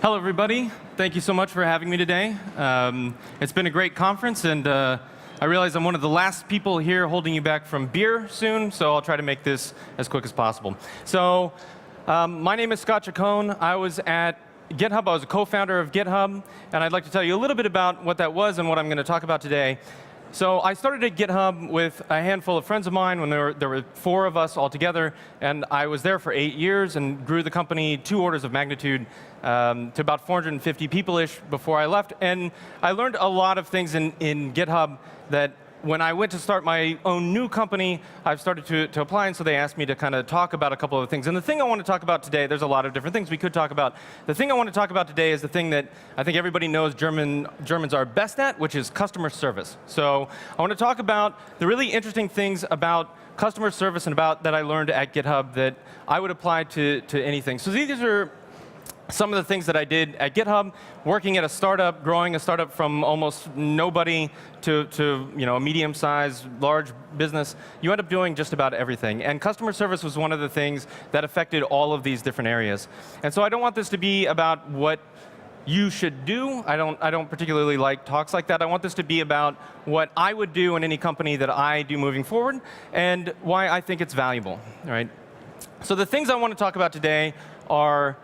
Hello, everybody. Thank you so much for having me today. It's been a great conference, and I realize I'm one of the last people here holding you back from beer soon, so I'll try to make this as quick as possible. So, my name is Scott Chacon. I was at GitHub. I was a co-founder of GitHub, and I'd like to tell you a little bit about what that was and what I'm going to talk about today. So I started at GitHub with a handful of friends of mine when there were 4 of us all together, and I was there for 8 years and grew the company 2 orders of magnitude to about 450 people-ish before I left. And I learned a lot of things in GitHub that when I went to start my own new company, I've started to apply, and so they asked me to kind of talk about a couple of things. And the thing I want to talk about today, there's a lot of different things we could talk about. The thing I want to talk about today is the thing that I think everybody knows Germans are best at, which is customer service. So I want to talk about the really interesting things about customer service and about that I learned at GitHub that I would apply to anything. So these are some of the things that I did at GitHub, working at a startup, growing a startup from almost nobody to a medium-sized, large business. You end up doing just about everything. And customer service was one of the things that affected all of these different areas. And so I don't want this to be about what you should do. I don't particularly like talks like that. I want this to be about what I would do in any company that I do moving forward and why I think it's valuable. Right? So the things I want to talk about today are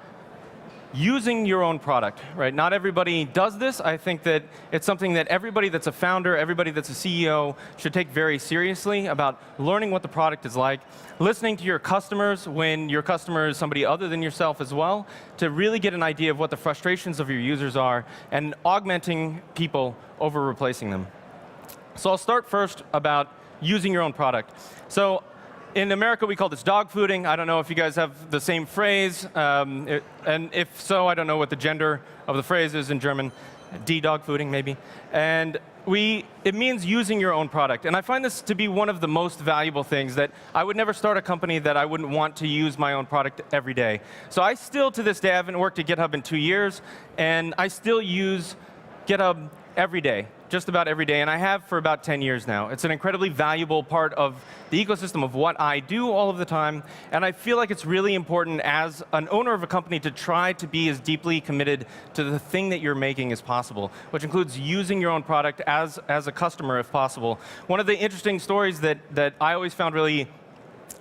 using your own product, right? Not everybody does this. I think that it's something that everybody that's a founder, everybody that's a CEO should take very seriously about learning what the product is like, listening to your customers when your customer is somebody other than yourself as well, to really get an idea of what the frustrations of your users are, and augmenting people over replacing them. So I'll start first about using your own product. So in America, we call this dog fooding. I don't know if you guys have the same phrase. And if so, I don't know what the gender of the phrase is in German. Dog fooding, maybe. And it means using your own product. And I find this to be one of the most valuable things, that I would never start a company that I wouldn't want to use my own product every day. So I still, to this day, I haven't worked at GitHub in 2 years, and I still use GitHub every day, just about every day, and I have for about 10 years now. It's an incredibly valuable part of the ecosystem of what I do all of the time, and I feel like it's really important as an owner of a company to try to be as deeply committed to the thing that you're making as possible, which includes using your own product as a customer if possible. One of the interesting stories that I always found really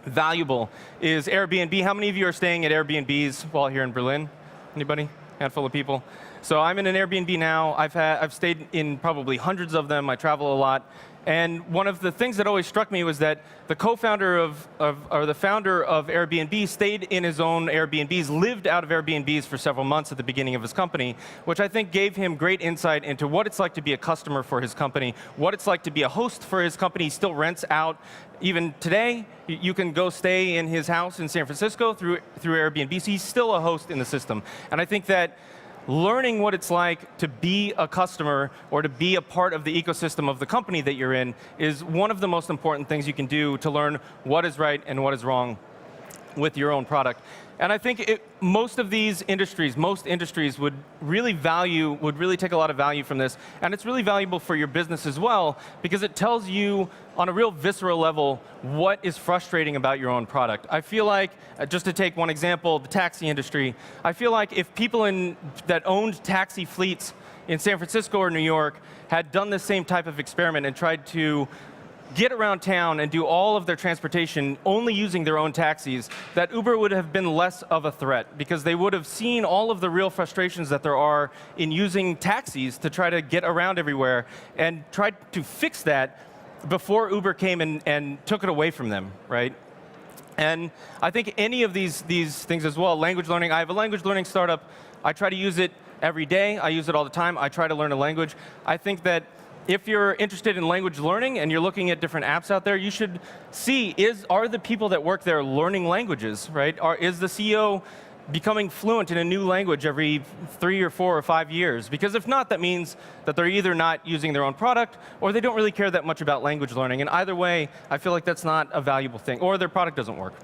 valuable is Airbnb. How many of you are staying at Airbnbs while here in Berlin? Anybody? Handful of people. So I'm in an Airbnb now. I've stayed in probably hundreds of them. I travel a lot. And one of the things that always struck me was that the co-founder or the founder of Airbnb stayed in his own Airbnbs, lived out of Airbnbs for several months at the beginning of his company, which I think gave him great insight into what it's like to be a customer for his company, what it's like to be a host for his company. He still rents out. Even today, you can go stay in his house in San Francisco through Airbnb. So he's still a host in the system. And I think that learning what it's like to be a customer or to be a part of the ecosystem of the company that you're in is one of the most important things you can do to learn what is right and what is wrong with your own product. And I think most industries would really take a lot of value from this. And it's really valuable for your business as well, because it tells you on a real visceral level what is frustrating about your own product. I feel like, just to take one example, the taxi industry, I feel like if people that owned taxi fleets in San Francisco or New York had done the same type of experiment and tried to get around town and do all of their transportation only using their own taxis, that Uber would have been less of a threat, because they would have seen all of the real frustrations that there are in using taxis to try to get around everywhere, and tried to fix that before Uber came and took it away from them, right? And I think any of these things as well, language learning. I have a language learning startup. I try to use it every day. I use it all the time. I try to learn a language. I think that if you're interested in language learning and you're looking at different apps out there, you should see, are the people that work there learning languages, right? Is the CEO becoming fluent in a new language every 3 or 4 or 5 years? Because if not, that means that they're either not using their own product or they don't really care that much about language learning. And either way, I feel like that's not a valuable thing, or their product doesn't work.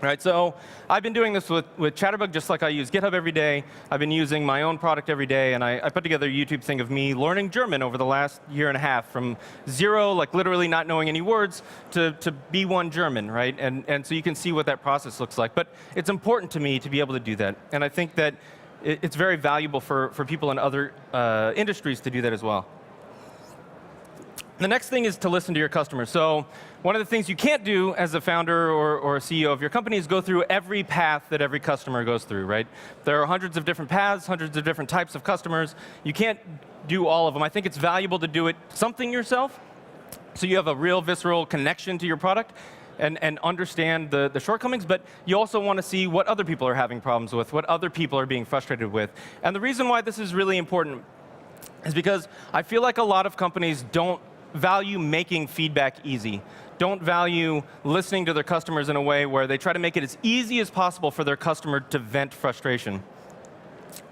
Right, so I've been doing this with Chatterbug, just like I use GitHub every day. I've been using my own product every day, and I put together a YouTube thing of me learning German over the last year and a half, from zero, like literally not knowing any words, to B1 German, right? And so you can see what that process looks like. But it's important to me to be able to do that. And I think that it's very valuable for people in other industries to do that as well. The next thing is to listen to your customers. So one of the things you can't do as a founder or a CEO of your company is go through every path that every customer goes through, right? There are hundreds of different paths, hundreds of different types of customers. You can't do all of them. I think it's valuable to do it something yourself, so you have a real visceral connection to your product and understand the shortcomings, but you also want to see what other people are having problems with, what other people are being frustrated with. And the reason why this is really important is because I feel like a lot of companies don't value making feedback easy, don't value listening to their customers in a way where they try to make it as easy as possible for their customer to vent frustration.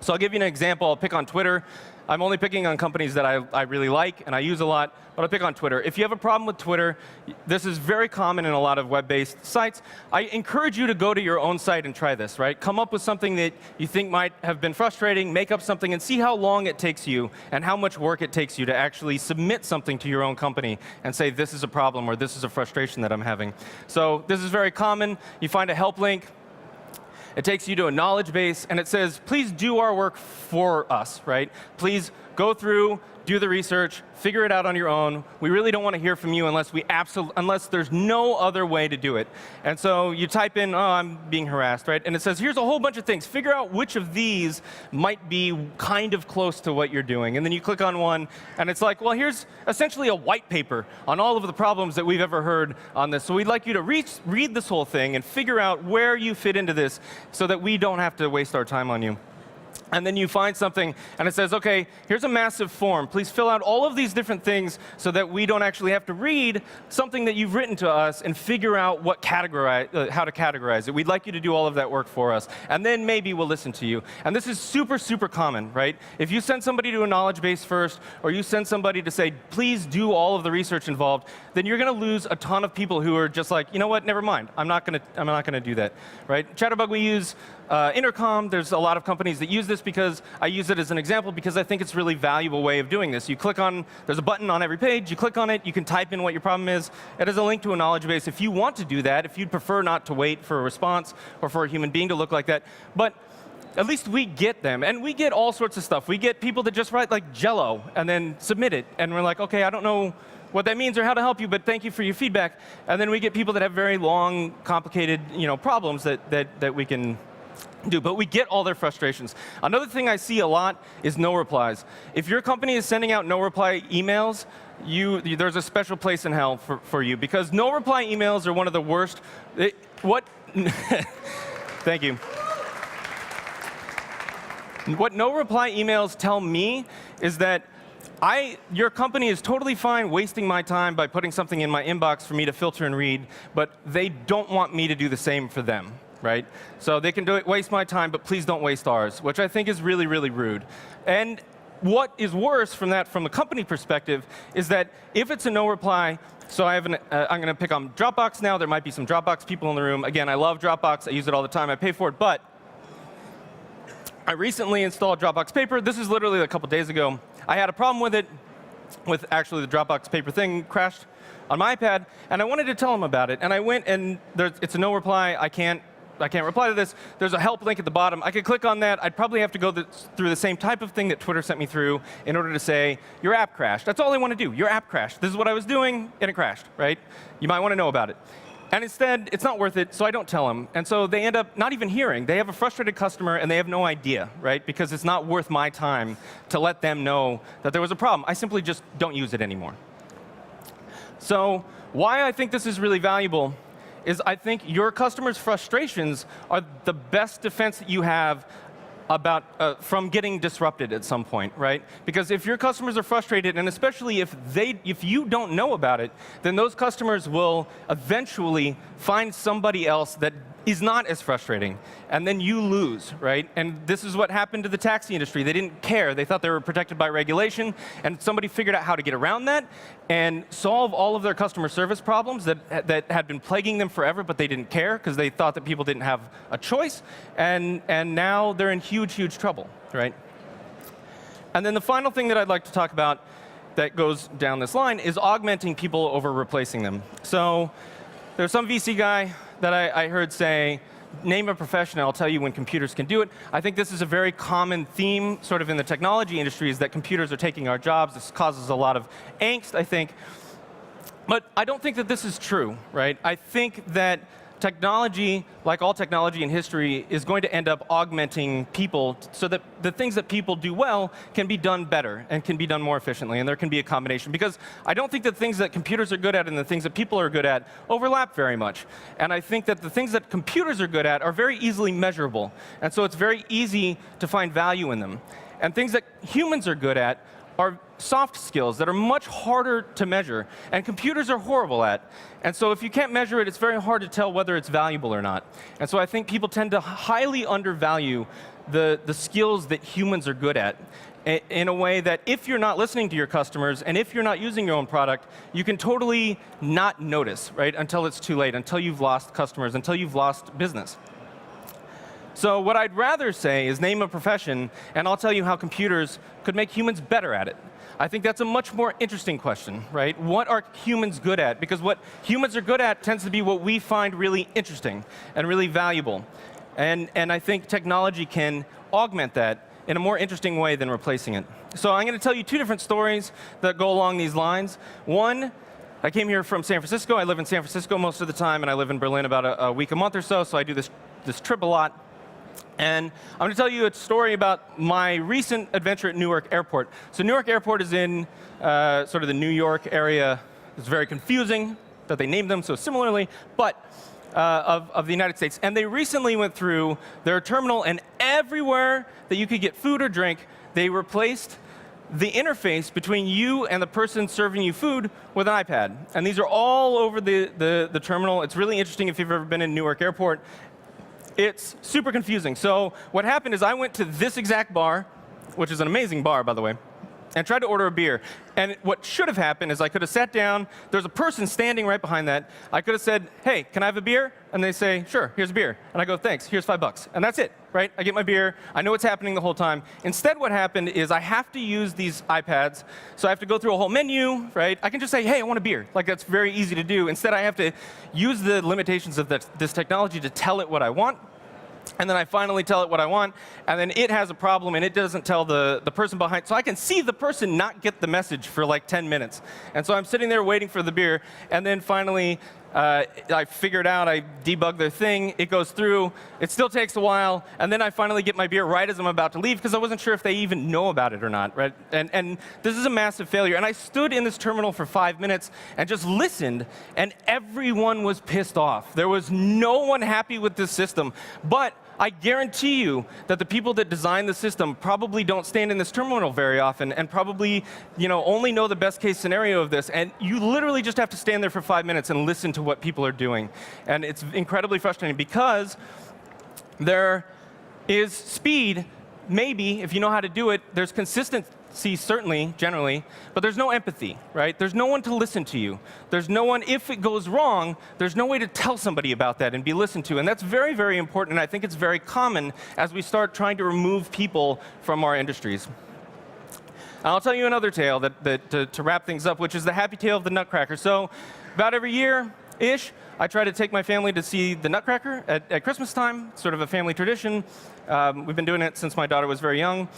So I'll give you an example. I'll pick on Twitter. I'm only picking on companies that I really like and I use a lot, but I'll pick on Twitter. If you have a problem with Twitter, this is very common in a lot of web-based sites. I encourage you to go to your own site and try this, right? Come up with something that you think might have been frustrating, make up something, and see how long it takes you and how much work it takes you to actually submit something to your own company and say, this is a problem or this is a frustration that I'm having. So this is very common. You find a help link. It takes you to a knowledge base, and it says, please do our work for us, right? Please go through, do the research, figure it out on your own. We really don't want to hear from you unless there's no other way to do it. And so you type in, oh, I'm being harassed, right? And it says, here's a whole bunch of things. Figure out which of these might be kind of close to what you're doing. And then you click on one, and it's like, well, here's essentially a white paper on all of the problems that we've ever heard on this. So we'd like you to read this whole thing and figure out where you fit into this so that we don't have to waste our time on you. And then you find something, and it says, OK, here's a massive form. Please fill out all of these different things so that we don't actually have to read something that you've written to us and figure out how to categorize it. We'd like you to do all of that work for us. And then maybe we'll listen to you. And this is super, super common, right? If you send somebody to a knowledge base first, or you send somebody to say, please do all of the research involved, then you're going to lose a ton of people who are just like, you know what, never mind. I'm not going to do that, right? Chatterbug, we use Intercom. There's a lot of companies that use this because I use it as an example because I think it's a really valuable way of doing this. You click on, there's a button on every page. You click on it. You can type in what your problem is. It has a link to a knowledge base. If you want to do that, if you'd prefer not to wait for a response or for a human being to look like that, but at least we get them. And we get all sorts of stuff. We get people that just write like Jello and then submit it. And we're like, OK, I don't know what that means or how to help you, but thank you for your feedback. And then we get people that have very long, complicated problems that we can do, but we get all their frustrations. Another thing I see a lot is no replies. If your company is sending out no reply emails, there's a special place in hell for you, because no reply emails are one of the worst. Thank you. What no reply emails tell me is that your company is totally fine wasting my time by putting something in my inbox for me to filter and read, but they don't want me to do the same for them. Right? So they can waste my time, but please don't waste ours, which I think is really, really rude. And what is worse from a company perspective, is that if it's a no reply, so I'm going to pick on Dropbox now. There might be some Dropbox people in the room. Again, I love Dropbox. I use it all the time. I pay for it. But I recently installed Dropbox Paper. This is literally a couple days ago. I had a problem with it, with actually the Dropbox Paper thing crashed on my iPad, and I wanted to tell them about it. And I went, and it's a no reply. I can't reply to this. There's a help link at the bottom. I could click on that. I'd probably have to go through the same type of thing that Twitter sent me through in order to say, your app crashed. That's all they want to do. Your app crashed. This is what I was doing, and it crashed, right? You might want to know about it. And instead, it's not worth it, so I don't tell them. And so they end up not even hearing. They have a frustrated customer, and they have no idea, right? Because it's not worth my time to let them know that there was a problem. I simply just don't use it anymore. So why I think this is really valuable is I think your customers' frustrations are the best defense that you have from getting disrupted at some point, right? Because if your customers are frustrated, and especially if you don't know about it, then those customers will eventually find somebody else that is not as frustrating, and then you lose, right? And this is what happened to the taxi industry. They didn't care. They thought they were protected by regulation, and somebody figured out how to get around that and solve all of their customer service problems that had been plaguing them forever, but they didn't care because they thought that people didn't have a choice, and now they're in huge, huge trouble, right? And then the final thing that I'd like to talk about that goes down this line is augmenting people over replacing them. So there's some VC guy that I heard say, name a profession, and I'll tell you when computers can do it. I think this is a very common theme sort of in the technology industry, is that computers are taking our jobs. This causes a lot of angst, I think. But I don't think that this is true, right? I think that technology, like all technology in history, is going to end up augmenting people so that the things that people do well can be done better and can be done more efficiently, and there can be a combination. Because I don't think the things that computers are good at and the things that people are good at overlap very much. And I think that the things that computers are good at are very easily measurable. And so it's very easy to find value in them. And things that humans are good at are soft skills that are much harder to measure, and computers are horrible at. And so if you can't measure it, it's very hard to tell whether it's valuable or not. And so I think people tend to highly undervalue the skills that humans are good at, in a way that if you're not listening to your customers and if you're not using your own product, you can totally not notice, right, until it's too late, until you've lost customers, until you've lost business. So what I'd rather say is name a profession, and I'll tell you how computers could make humans better at it. I think that's a much more interesting question, right? What are humans good at? Because what humans are good at tends to be what we find really interesting and really valuable. And I think technology can augment that in a more interesting way than replacing it. So I'm going to tell you two different stories that go along these lines. One, I came here from San Francisco. I live in San Francisco most of the time, and I live in Berlin about a week a month or so I do this trip a lot. And I'm going to tell you a story about my recent adventure at Newark Airport. So Newark Airport is in sort of the New York area. It's very confusing that they named them so similarly, but of the United States. And they recently went through their terminal, and everywhere that you could get food or drink, they replaced the interface between you and the person serving you food with an iPad. And these are all over the terminal. It's really interesting if you've ever been in Newark Airport. It's super confusing. So what happened is I went to this exact bar, which is an amazing bar, by the way, and tried to order a beer. And what should have happened is I could have sat down. There's a person standing right behind that. I could have said, hey, can I have a beer? And they say, sure, here's a beer. And I go, thanks, here's $5. And that's it, right? I get my beer. I know what's happening the whole time. Instead, what happened is I have to use these iPads. So I have to go through a whole menu, right? I can just say, hey, I want a beer. Like, that's very easy to do. Instead, I have to use the limitations of this technology to tell it what I want. And then I finally tell it what I want, and then it has a problem, and it doesn't tell the person behind. So I can see the person not get the message for like 10 minutes. And so I'm sitting there waiting for the beer, and then finally I figure it out. I debug their thing. It goes through. It still takes a while, and then I finally get my beer right as I'm about to leave, because I wasn't sure if they even know about it or not, right? And this is a massive failure. And I stood in this terminal for 5 minutes and just listened, and everyone was pissed off. There was no one happy with this system. But I guarantee you that the people that designed the system probably don't stand in this terminal very often, and probably, only know the best case scenario of this. And you literally just have to stand there for 5 minutes and listen to what people are doing. And it's incredibly frustrating, because there is speed, maybe, if you know how to do it. There's consistency, certainly, generally, but there's no empathy, right? There's no one to listen to you. There's no one, if it goes wrong, there's no way to tell somebody about that and be listened to. And that's very, very important, and I think it's very common as we start trying to remove people from our industries. I'll tell you another tale to wrap things up, which is the happy tale of the Nutcracker. So about every year-ish, I try to take my family to see the Nutcracker at Christmas time, sort of a family tradition. We've been doing it since my daughter was very young.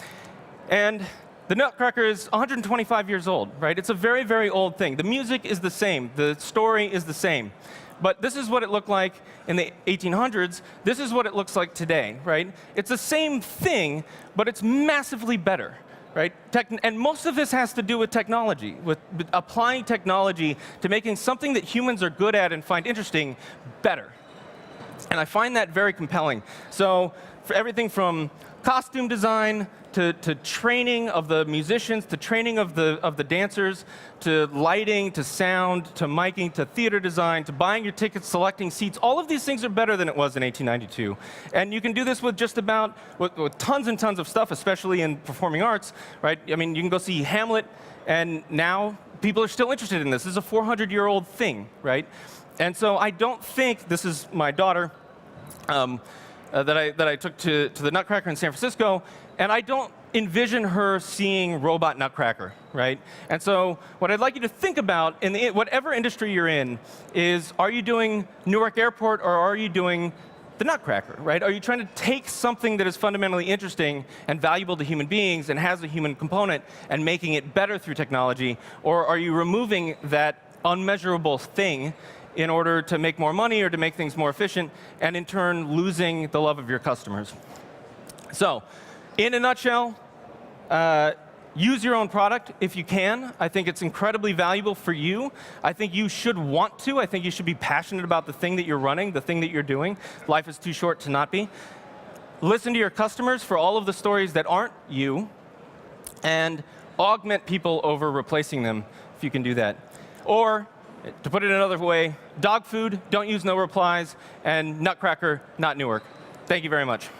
And the Nutcracker is 125 years old, right? It's a very, very old thing. The music is the same. The story is the same. But this is what it looked like in the 1800s. This is what it looks like today, right? It's the same thing, but it's massively better, right? And most of this has to do with technology, with applying technology to making something that humans are good at and find interesting better. And I find that very compelling. So for everything from costume design to training of the musicians, to training of the dancers, to lighting, to sound, to miking, to theater design, to buying your tickets, selecting seats. All of these things are better than it was in 1892. And you can do this with just about, with tons and tons of stuff, especially in performing arts, right? I mean, you can go see Hamlet, and now people are still interested in this. This is a 400-year-old thing, right? And so I don't think, this is my daughter, that I took to the Nutcracker in San Francisco, and I don't envision her seeing Robot Nutcracker, right? And so what I'd like you to think about, in whatever industry you're in, is, are you doing Newark Airport, or are you doing the Nutcracker, right? Are you trying to take something that is fundamentally interesting and valuable to human beings and has a human component and making it better through technology? Or are you removing that unmeasurable thing in order to make more money or to make things more efficient, and in turn losing the love of your customers? So, in a nutshell, use your own product if you can. I think it's incredibly valuable for you. I think you should want to. I think you should be passionate about the thing that you're running, the thing that you're doing. Life is too short to not be. Listen to your customers for all of the stories that aren't you, and augment people over replacing them if you can do that. Or, to put it another way, dog food, don't use no replies, and Nutcracker, not Newark. Thank you very much.